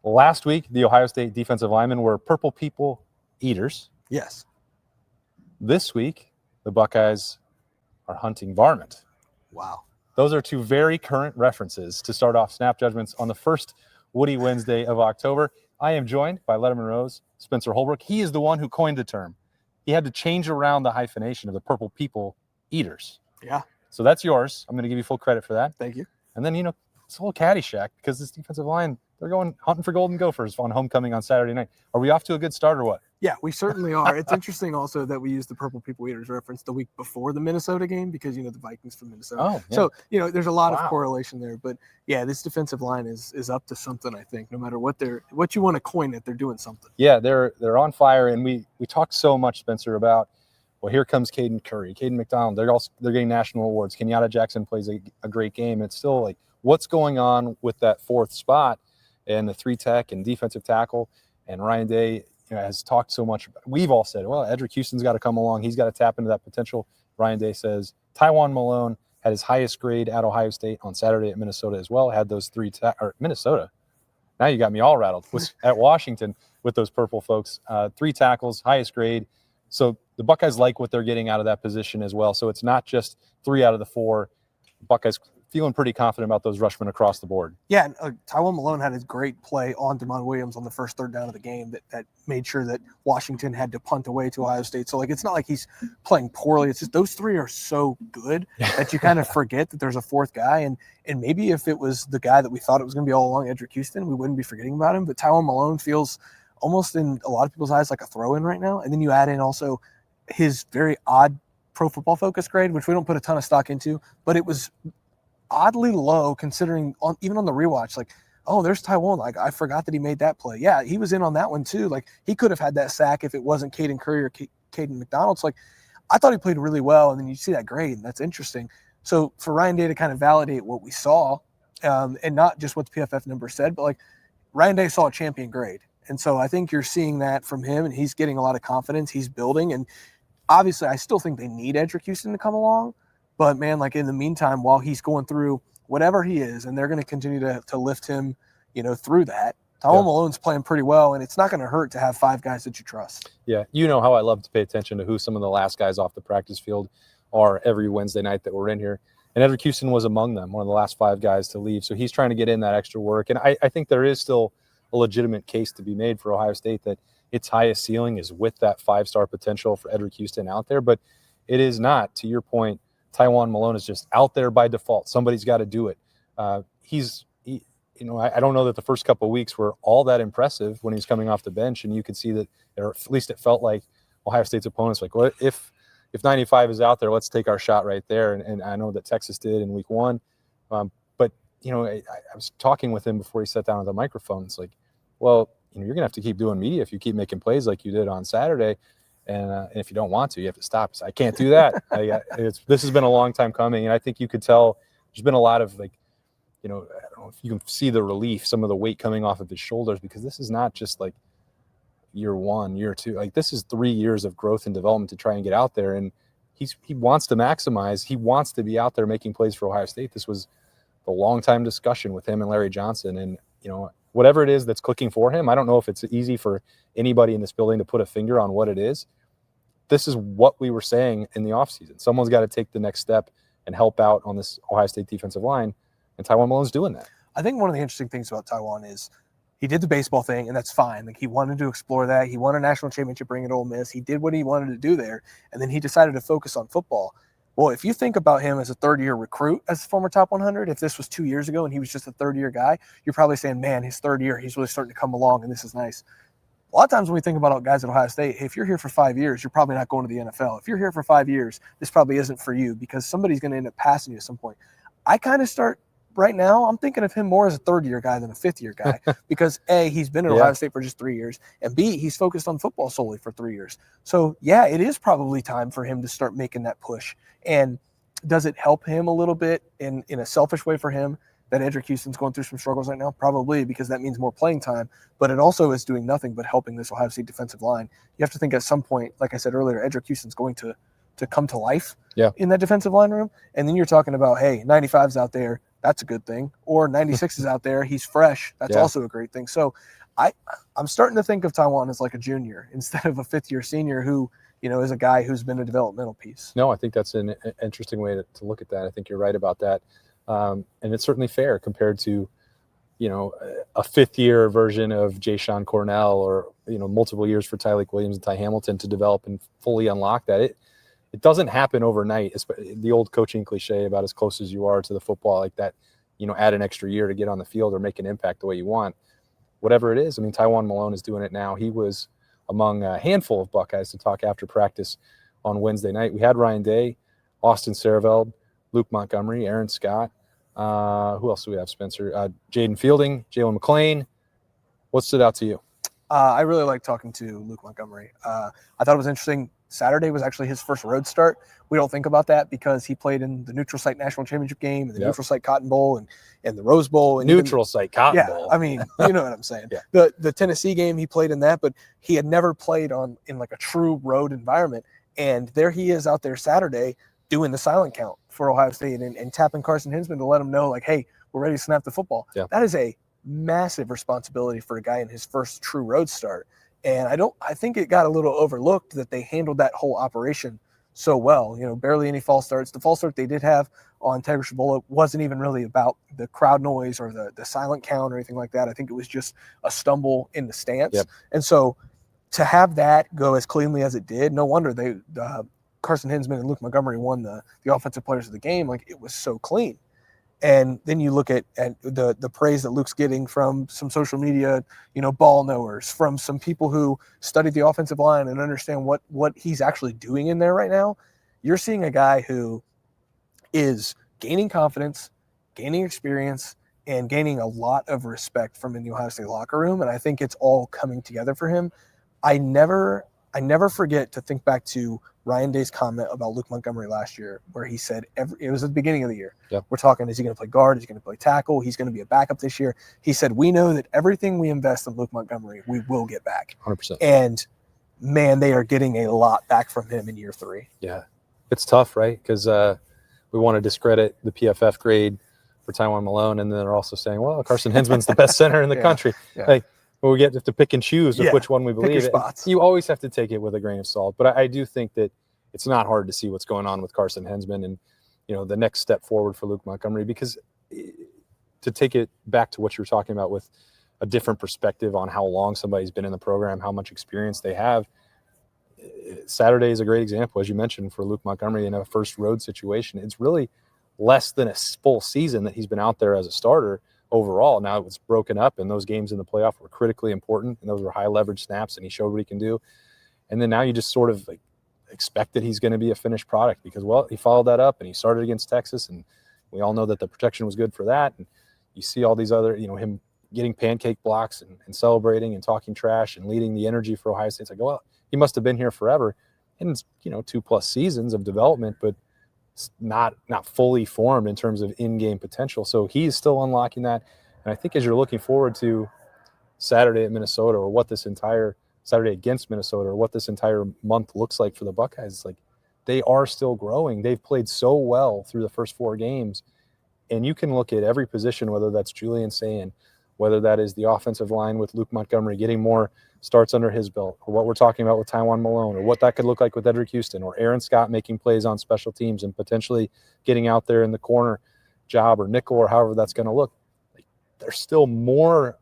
Last week, the Ohio State defensive linemen were purple people eaters. Yes. This week, the Buckeyes are hunting varmint. Wow. Those are two very current references to start off Snap Judgments on the first Woody Wednesday of October. I am joined by Lettermen Rose, Spencer Holbrook. He is the one who coined the term. He had to change around the hyphenation of the purple people eaters. Yeah. So that's yours. I'm going to give you full credit for that. Thank you. And then, it's a little Caddyshack because this defensive line, they're going hunting for Golden Gophers on homecoming on Saturday night. Are we off to a good start or what? Yeah, we certainly are. It's interesting also that we used the Purple People Eaters reference the week before the Minnesota game because, the Vikings from Minnesota. Oh, yeah. So, there's a lot of correlation there. But, yeah, this defensive line is up to something, I think. No matter what you want to coin it, they're doing something. Yeah, they're on fire. And we talked so much, Spencer, about, well, here comes Caden Curry, Caden McDonald. They're getting national awards. Kenyatta Jackson plays a great game. It's still like, what's going on with that fourth spot and the 3-tech and defensive tackle? And Ryan Day has talked so much. We've all said, well, Edric Houston's got to come along. He's got to tap into that potential. Ryan Day says Taiwan Malone had his highest grade at Ohio State on Saturday at Minnesota as well. Had those Minnesota. Now you got me all rattled. Was at Washington with those purple folks. 3 tackles, highest grade. So the Buckeyes like what they're getting out of that position as well. So it's not just 3 out of the 4. Buckeyes feeling pretty confident about those rushmen across the board. Yeah, and Taiwan Malone had his great play on Demond Williams on the first third down of the game that made sure that Washington had to punt away to Ohio State. So, it's not like he's playing poorly. It's just those 3 are so good that you kind of forget that there's a fourth guy. And maybe if it was the guy that we thought it was going to be all along, Edric Houston, we wouldn't be forgetting about him. But Taiwan Malone feels almost in a lot of people's eyes like a throw-in right now. And then you add in also his very odd Pro Football Focus grade, which we don't put a ton of stock into, but it was oddly low considering even on the rewatch, there's Taiwan. I forgot that he made that play. Yeah, he was in on that one too. He could have had that sack if it wasn't Caden Curry or Caden McDonald. So I thought he played really well, and then you see that grade, and that's interesting. So for Ryan Day to kind of validate what we saw, and not just what the PFF number said, but Ryan Day saw a champion grade. And so I think you're seeing that from him, and he's getting a lot of confidence. He's building, and obviously I still think they need Edric Houston to come along. But, man, in the meantime, while he's going through whatever he is, and they're going to continue to lift him, through that, Taiwan Malone's playing pretty well, and it's not going to hurt to have 5 guys that you trust. Yeah, you know how I love to pay attention to who some of the last guys off the practice field are every Wednesday night that we're in here. And Edric Houston was among them, one of the last 5 guys to leave. So he's trying to get in that extra work. And I think there is still a legitimate case to be made for Ohio State that its highest ceiling is with that 5-star potential for Edric Houston out there. But it is not, to your point, Taiwan Malone is just out there by default. Somebody's got to do it. I don't know that the first couple of weeks were all that impressive when he was coming off the bench, and you could see that, or at least it felt like Ohio State's opponents well, if 95 is out there, let's take our shot right there. And I know that Texas did in week 1. But I was talking with him before he sat down at the microphone. It's you're going to have to keep doing media if you keep making plays like you did on Saturday. And if you don't want to, you have to stop. So I can't do that. This has been a long time coming, and I think you could tell there's been a lot of I don't know if you can see the relief, some of the weight coming off of his shoulders, because this is not just year 1, year 2. This is 3 years of growth and development to try and get out there, and he wants to maximize. He wants to be out there making plays for Ohio State. This was a long time discussion with him and Larry Johnson, and whatever it is that's clicking for him, I don't know if it's easy for anybody in this building to put a finger on what it is. This is what we were saying in the offseason. Someone's got to take the next step and help out on this Ohio State defensive line, and Taiwan Malone's doing that. I think one of the interesting things about Taiwan is he did the baseball thing, and that's fine. He wanted to explore that. He won a national championship ring at Ole Miss. He did what he wanted to do there, and then he decided to focus on football. Well, if you think about him as a third-year recruit, as a former top 100, if this was 2 years ago and he was just a third-year guy, you're probably saying, man, his third year, he's really starting to come along, and this is nice. A lot of times when we think about guys at Ohio State, if you're here for 5 years, you're probably not going to the NFL. If you're here for 5 years, this probably isn't for you because somebody's going to end up passing you at some point. I kind of start right now, I'm thinking of him more as a third-year guy than a fifth-year guy because, A, he's been at Ohio State for just 3 years, and B, he's focused on football solely for 3 years. So, yeah, it is probably time for him to start making that push. And does it help him a little bit in a selfish way for him that Edric Houston's going through some struggles right now? Probably, because that means more playing time. But it also is doing nothing but helping this Ohio State defensive line. You have to think at some point, like I said earlier, Edric Houston's going to to come to life Yeah. in that defensive line room. And then you're talking about, hey, 95's out there. That's a good thing. Or 96 is out there. He's fresh. That's also a great thing. So I'm starting to think of Taiwan as like a junior instead of a fifth-year senior who, is a guy who's been a developmental piece. No, I think that's an interesting way to look at that. I think you're right about that. And it's certainly fair compared to, a fifth-year version of Jay-Sean Cornell or, multiple years for Tyleik Williams and Ty Hamilton to develop and fully unlock that. It doesn't happen overnight. It's the old coaching cliche about as close as you are to the football, like that, add an extra year to get on the field or make an impact the way you want. Whatever it is. I mean, Taiwan Malone is doing it now. He was among a handful of Buckeyes to talk after practice on Wednesday night. We had Ryan Day, Austin Serveld, Luke Montgomery, Aaron Scott. Who else do we have, Spencer? Jaden Fielding, Jalen McClain. What stood out to you? I really like talking to Luke Montgomery. I thought it was interesting. Saturday was actually his first road start. We don't think about that because he played in the Neutral Site National Championship game and the Neutral Site Cotton Bowl and the Rose Bowl. And Neutral Site Cotton Bowl. Yeah, I mean, you know what I'm saying. The Tennessee game, he played in that, but he had never played in like a true road environment. And there he is out there Saturday doing the silent count for Ohio State and tapping Carson Hinsman to let him know, like, hey, we're ready to snap the football. Yeah. That is a massive responsibility for a guy in his first true road start. And I think it got a little overlooked that they handled that whole operation so well. Barely any false starts. The false start they did have on Tiger Shabola wasn't even really about the crowd noise or the silent count or anything like that. I think it was just a stumble in the stance. Yep. And so to have that go as cleanly as it did, no wonder Carson Hinsman and Luke Montgomery won the offensive players of the game. Like, it was so clean. And then you look at the praise that Luke's getting from some social media, ball knowers, from some people who study the offensive line and understand what he's actually doing in there right now. You're seeing a guy who is gaining confidence, gaining experience, and gaining a lot of respect from in the Ohio State locker room. And I think it's all coming together for him. I never forget to think back to Ryan Day's comment about Luke Montgomery last year, where he said it was at the beginning of the year. Yep. We're talking, is he going to play guard? Is he going to play tackle? He's going to be a backup this year. He said, we know that everything we invest in Luke Montgomery, we will get back. 100%. And, man, they are getting a lot back from him in year 3. Yeah. It's tough, right? Because we want to discredit the PFF grade for Taiwan Malone, and then they're also saying, well, Carson Hinsman's the best center in the country. Yeah. Like, we get to pick and choose of which one we believe. You always have to take it with a grain of salt. But I do think that it's not hard to see what's going on with Carson Hinsman and, the next step forward for Luke Montgomery, because to take it back to what you were talking about with a different perspective on how long somebody's been in the program, how much experience they have, Saturday is a great example, as you mentioned, for Luke Montgomery in a first road situation. It's really less than a full season that he's been out there as a starter overall. Now it's broken up, and those games in the playoff were critically important, and those were high leverage snaps, and he showed what he can do. And then now you just sort of like expect that he's going to be a finished product because, well, he followed that up and he started against Texas, and we all know that the protection was good for that. And you see all these other, him getting pancake blocks and celebrating and talking trash and leading the energy for Ohio State. It's like, well, he must have been here forever. And it's, 2+ seasons of development, but it's not fully formed in terms of in-game potential. So he's still unlocking that. And I think as you're looking forward to Saturday at Minnesota, or what this entire Saturday against Minnesota, or what this entire month looks like for the Buckeyes, it's like they are still growing. They've played so well through the first 4 games. And you can look at every position, whether that's Julian Sayin, whether that is the offensive line with Luke Montgomery getting more starts under his belt, or what we're talking about with Taiwan Malone, or what that could look like with Edric Houston, or Aaron Scott making plays on special teams and potentially getting out there in the corner job or nickel, or however that's going to look. Like, there's still more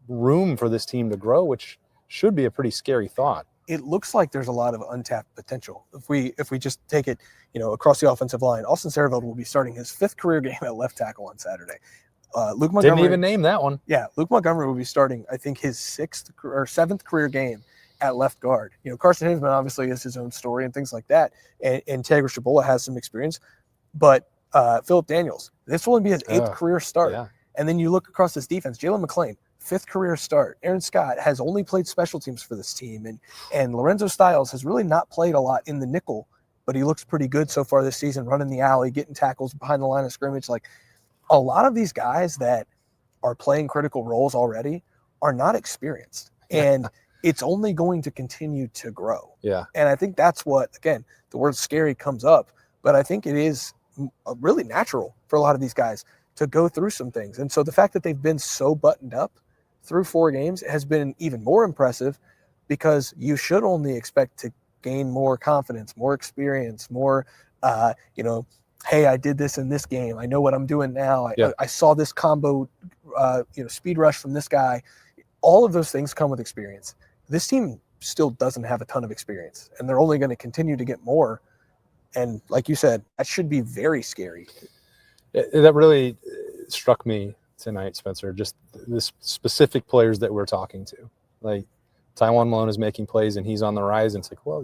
room for this team to grow, which should be a pretty scary thought. It looks like there's a lot of untapped potential. If we just take it, across the offensive line, Austin Serveld will be starting his 5th career game at left tackle on Saturday. Luke Montgomery didn't even name that one. Yeah, Luke Montgomery will be starting, I think, his 6th or 7th career game at left guard. Carson Hinsman obviously has his own story and things like that, and Tiger Shabola has some experience, but Phillip Daniels, this will only be his 8th career start. Yeah. And then you look across this defense, Jalen McClain, 5th career start. Aaron Scott has only played special teams for this team, and Lorenzo Styles has really not played a lot in the nickel, but he looks pretty good so far this season, running the alley, getting tackles behind the line of scrimmage. Like, a lot of these guys that are playing critical roles already are not experienced. And it's only going to continue to grow. Yeah. And I think that's what, again, the word scary comes up, but I think it is really natural for a lot of these guys to go through some things. And so the fact that they've been so buttoned up through 4 games has been even more impressive, because you should only expect to gain more confidence, more experience, more, hey, I did this in this game. I know what I'm doing now. I saw this combo, speed rush from this guy. All of those things come with experience. This team still doesn't have a ton of experience, and they're only going to continue to get more. And like you said, that should be very scary. That really struck me tonight, Spencer, just the specific players that we're talking to. Like, Taiwan Malone is making plays and he's on the rise. And it's like, well,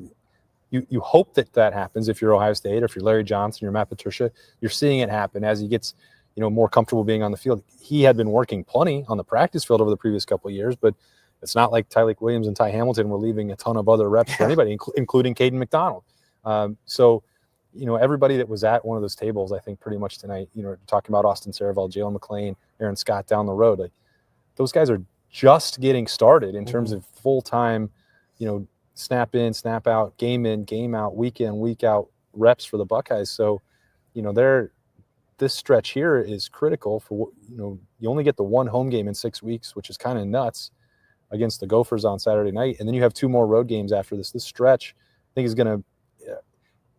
you hope that happens if you're Ohio State, or if you're Larry Johnson, you're Matt Patricia. You're seeing it happen as he gets, more comfortable being on the field. He had been working plenty on the practice field over the previous couple of years, but it's not like Tyleik Williams and Ty Hamilton were leaving a ton of other reps for anybody, including Caden McDonald. So everybody that was at one of those tables, I think pretty much tonight, talking about Austin Saravel, Jalen McClain, Aaron Scott down the road, like, those guys are just getting started in terms of full-time, snap in, snap out, game in, game out, week in, week out reps for the Buckeyes. So, this stretch here is critical for, you only get the one home game in 6 weeks, which is kind of nuts, against the Gophers on Saturday night. And then you have 2 more road games after this. This stretch, I think, is going to,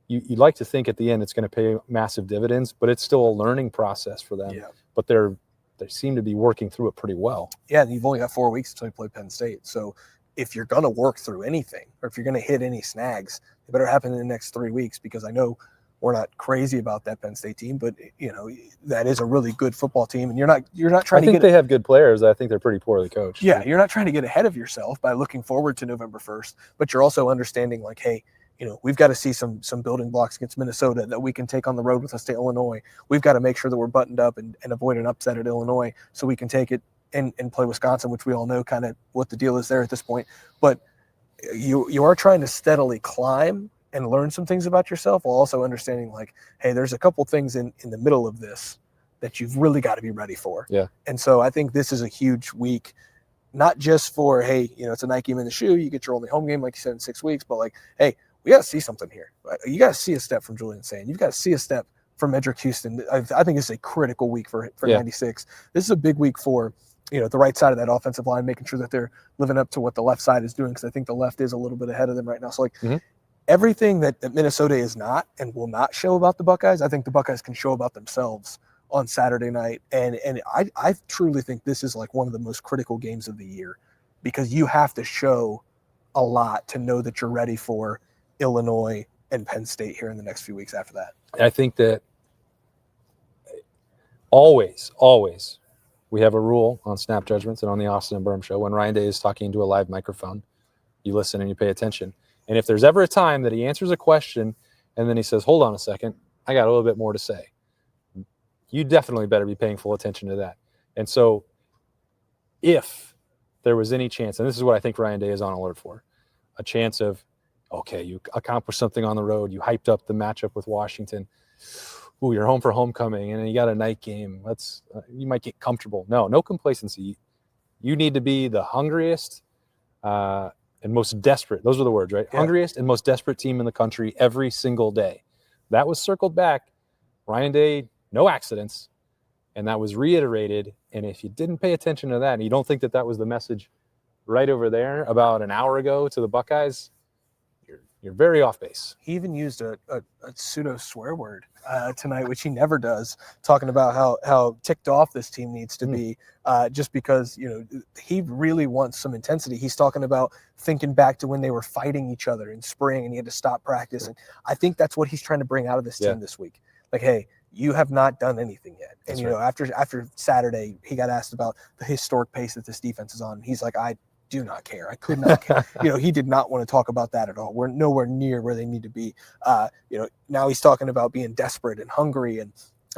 you'd like to think at the end it's going to pay massive dividends, but it's still a learning process for them. Yeah. But they seem to be working through it pretty well. Yeah, and you've only got 4 weeks until you play Penn State. So if you're going to work through anything, or if you're going to hit any snags, it better happen in the next 3 weeks, because I know we're not crazy about that Penn State team, but that is a really good football team, and you're not trying to get. I think they have good players. I think they're pretty poorly coached. Yeah, you're not trying to get ahead of yourself by looking forward to November 1st, but you're also understanding, like, hey, we've got to see some building blocks against Minnesota that we can take on the road with us to Illinois. We've got to make sure that we're buttoned up and avoid an upset at Illinois, so we can take it and play Wisconsin, which we all know kind of what the deal is there at this point. But you are trying to steadily climb and learn some things about yourself, while also understanding, like, hey, there's a couple things in the middle of this that you've really got to be ready for. Yeah. And so I think this is a huge week, not just for, hey, it's a Nike in the shoe, you get your only home game, like you said, in 6 weeks, but like, hey, we got to see something here. You got to see a step from Julian Sane. You've got to see a step from Edric Houston. I think it's a critical week for 96. This is a big week for, the right side of that offensive line, making sure that they're living up to what the left side is doing, because I think the left is a little bit ahead of them right now. So, like, everything that Minnesota is not and will not show about the Buckeyes, I think the Buckeyes can show about themselves on Saturday night. And I truly think this is like one of the most critical games of the year, because you have to show a lot to know that you're ready for Illinois and Penn State here in the next few weeks after that. I think that always we have a rule on Snap Judgments and on the Austin Birm Show. When Ryan Day is talking into a live microphone, you listen and you pay attention. And if there's ever a time that he answers a question and then he says, hold on a second, I got a little bit more to say, you definitely better be paying full attention to that. And so if there was any chance, and this is what I think Ryan Day is on alert for, a chance of, okay, you accomplished something on the road, you hyped up the matchup with Washington, ooh, you're home for homecoming, and then you got a night game, you might get comfortable. No complacency. You need to be the hungriest and most desperate. Those are the words, right? Yeah. Hungriest and most desperate team in the country every single day. That was circled back. Ryan Day, no accidents. And that was reiterated. And if you didn't pay attention to that, and you don't think that was the message right over there about an hour ago to the Buckeyes, you're very off base. He even used a pseudo swear word tonight, which he never does, talking about how ticked off this team needs to be, just because, he really wants some intensity. He's talking about thinking back to when they were fighting each other in spring and he had to stop practice. And I think that's what he's trying to bring out of this team this week. Like, hey, you have not done anything yet. And, that's right. After Saturday, he got asked about the historic pace that this defense is on. And he's like, I do not care. I could not care. He did not want to talk about that at all. We're nowhere near where they need to be. Now he's talking about being desperate and hungry. And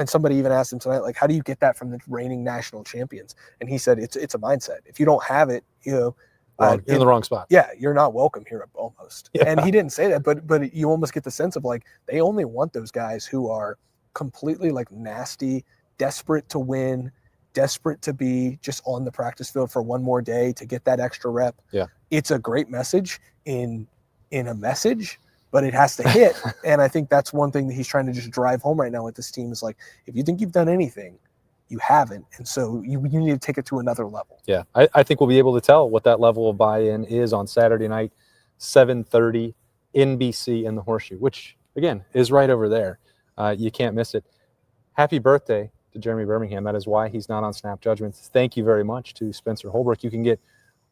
somebody even asked him tonight, like, how do you get that from the reigning national champions? And he said, it's a mindset. If you don't have it, you're in the wrong spot. Yeah, you're not welcome here almost. Yeah. And he didn't say that, but you almost get the sense of, like, they only want those guys who are completely, like, nasty, desperate to win, desperate to be just on the practice field for one more day to get that extra rep. Yeah. it's a great message in a message, but it has to hit. And I think that's one thing that he's trying to just drive home right now with this team is like, if you think you've done anything, you haven't. And so you need to take it to another level. Yeah, I think we'll be able to tell what that level of buy-in is on Saturday night, 7:30, NBC in the Horseshoe, which, again, is right over there. You can't miss it. Happy birthday to Jeremy Birmingham. That is why he's not on Snap Judgments. Thank you very much to Spencer Holbrook. You can get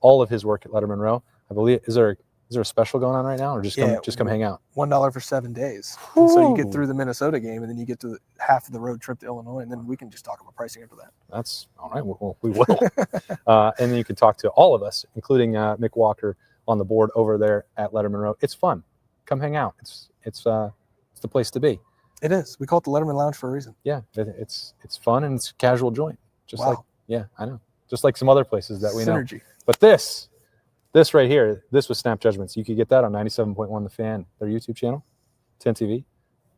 all of his work at Lettermen Row. I believe, is there a special going on right now, or just come hang out? $1 for 7 days. And so you get through the Minnesota game, and then you get to half of the road trip to Illinois, and then we can just talk about pricing after that. That's all right. We will. And then you can talk to all of us, including Mick Walker on the board over there at Lettermen Row. It's fun. Come hang out. It's the place to be. It is. We call it the Letterman Lounge for a reason. Yeah, it's fun and it's a casual joint. Just wow. like, yeah, I know. Just like some other places that we Synergy. know. But this right here, this was Snap Judgments. You could get that on 97.1 The Fan, their YouTube channel, 10 TV,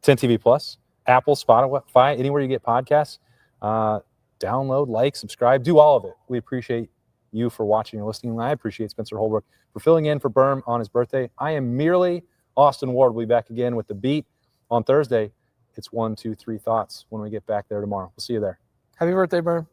10 TV Plus, Apple, Spotify, anywhere you get podcasts. Download, like, subscribe, do all of it. We appreciate you for watching and listening. I appreciate Spencer Holbrook for filling in for Birm on his birthday. I am merely Austin Ward. We'll be back again with The Beat on Thursday. It's 1, 2, 3 thoughts when we get back there tomorrow. We'll see you there. Happy birthday, Birm.